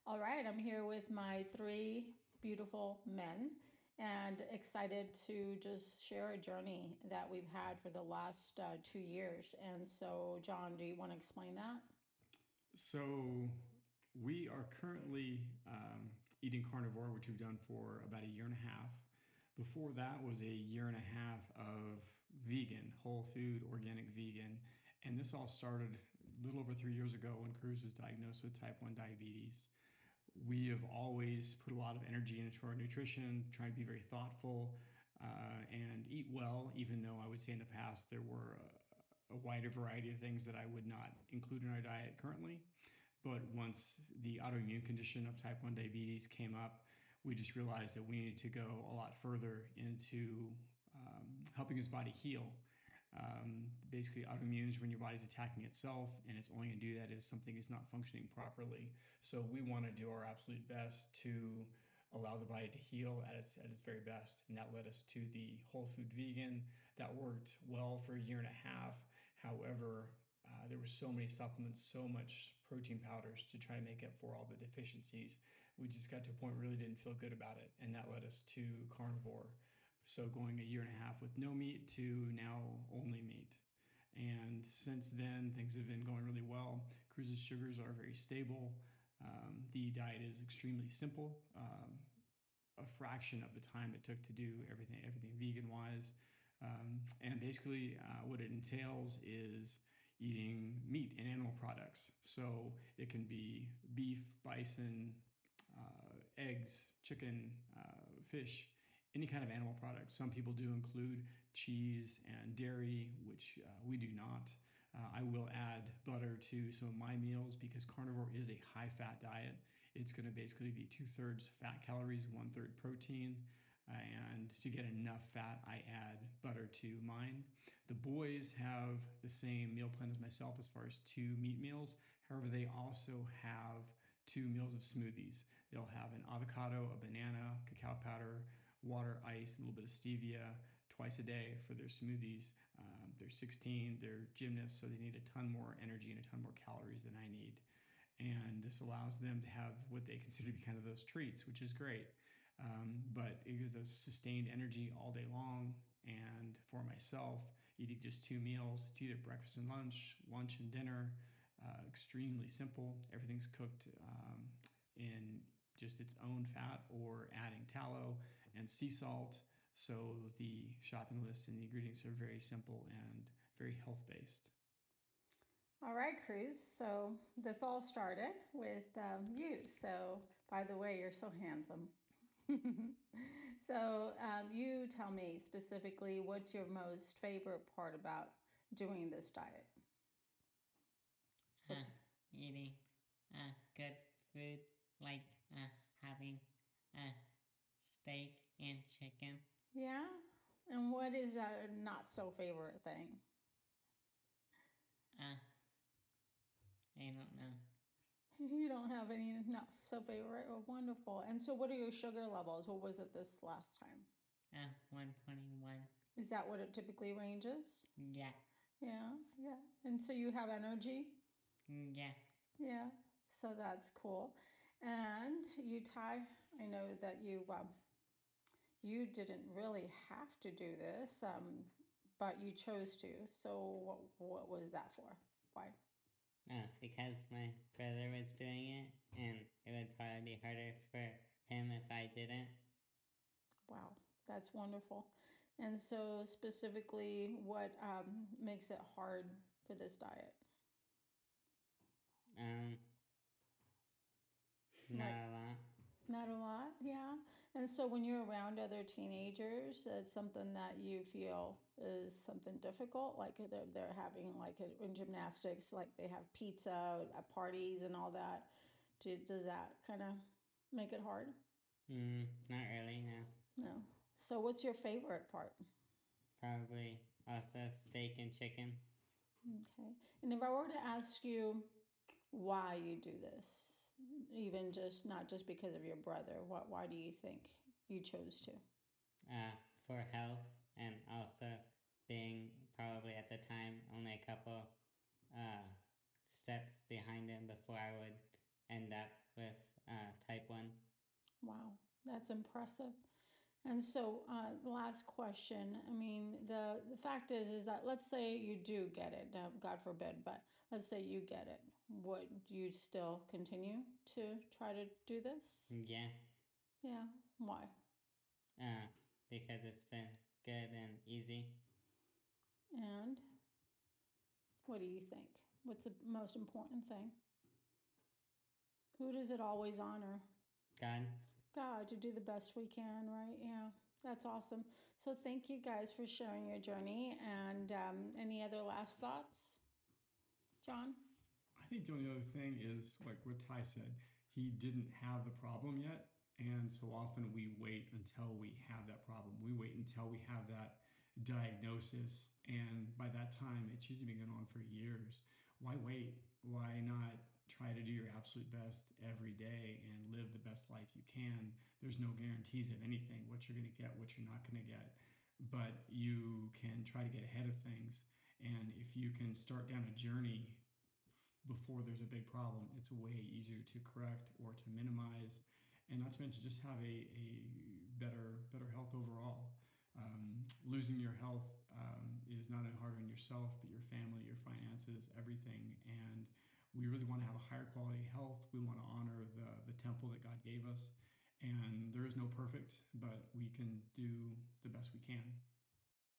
All right, I'm here with my three beautiful men and excited to just share a journey that we've had for the last 2 years. And so, John, do you want to explain that? So we are currently eating carnivore, which we've done for about a year and a half. Before that was a year and a half of vegan, whole food, organic vegan. And this all started a little over 3 years ago when Cruz was diagnosed with type 1 diabetes. We have always put a lot of energy into our nutrition, trying to be very thoughtful and eat well, even though I would say in the past there were a wider variety of things that I would not include in our diet currently. But once the autoimmune condition of type 1 diabetes came up, we just realized that we needed to go a lot further into helping his body heal. Basically, autoimmune is when your body's attacking itself, and it's only going to do that if something is not functioning properly. So we want to do our absolute best to allow the body to heal at its very best, and that led us to the whole food vegan. That worked well for a year and a half. However, there were so many supplements, so much protein powders to try to make up for all the deficiencies. We just got to a point where we really didn't feel good about it, and that led us to carnivore. So going a year and a half with no meat to now only meat. And since then, things have been going really well. Cruz's sugars are very stable. The diet is extremely simple, a fraction of the time it took to do everything vegan wise. And basically, what it entails is eating meat and animal products. So it can be beef, bison, eggs, chicken, fish, any kind of animal product. Some people do include cheese and dairy, which we do not. I will add butter to some of my meals because carnivore is a high fat diet. It's going to basically be 2/3 fat calories, 1/3 protein. And to get enough fat, I add butter to mine. The boys have the same meal plan as myself as far as 2 meat meals. However, they also have 2 meals of smoothies. They'll have an avocado, a banana, cacao powder, water, ice, a little bit of stevia twice a day for their smoothies. They're 16, they're gymnasts, so they need a ton more energy and a ton more calories than I need. And this allows them to have what they consider to be kind of those treats, which is great. But it gives us sustained energy all day long. And for myself, eating just 2 meals, it's either breakfast and lunch and dinner. Extremely simple. Everything's cooked in just its own fat or adding tallow and sea salt. So the shopping list and the ingredients are very simple and very health based. All right, Cruz. So this all started with you. So, by the way, you're so handsome. So, you tell me specifically what's your most favorite part about doing this diet? uh, What's Eating good food, like having uh, steak and chicken. Yeah? And what is your not so favorite thing? Uh, I don't know. You don't have any not so favorite or wonderful. And so, what are your sugar levels? What was it this last time? 121. Is that what it typically ranges? Yeah, Yeah, yeah. And so you have energy? yeah. Yeah. So that's cool. And you, Ty, I know that you didn't really have to do this, but you chose to. So what was that for? Why? Because my brother was doing it, and it would probably be harder for him if I didn't. Wow, that's wonderful. And so specifically, what makes it hard for this diet? Um, Like Not a lot. not a lot, yeah. And so when you're around other teenagers, it's something that you feel is something difficult, like they're having like in gymnastics, like they have pizza at parties and all that. Does that kind of make it hard? Not really, no. No. So what's your favorite part? Probably also steak and chicken. Okay. And if I were to ask you why you do this, even just not just because of your brother, why do you think you chose to? uh, for health, and also being probably at the time only a couple uh, steps behind him before I would end up with That's impressive. And so, last question. I mean, the fact is that let's say you do get it. God forbid, but let's say you get it. Would you still continue to try to do this? Yeah, Yeah. Why? because it's been good and easy. And what do you think? What's the most important thing? Who does it always honor? God. God, to do the best we can, right? Yeah, that's awesome. So thank you guys for sharing your journey. And any other last thoughts, John? I think the only other thing is like what Ty said. He didn't have the problem yet, and so often we wait until we have that problem. We wait until we have that diagnosis, and by that time, it's usually been going on for years. Why wait? Why not try to do your absolute best every day and live the best life you can? There's no guarantees of anything, what you're going to get, what you're not going to get, but you can try to get ahead of things. And if you can start down a journey before there's a big problem, it's way easier to correct or to minimize, and not to mention just have a better health overall. Losing your health is not only hard on yourself, but your family, your finances, everything. And we really want to have a higher quality health. We want to honor the temple that God gave us. And there is no perfect, but we can do the best we can.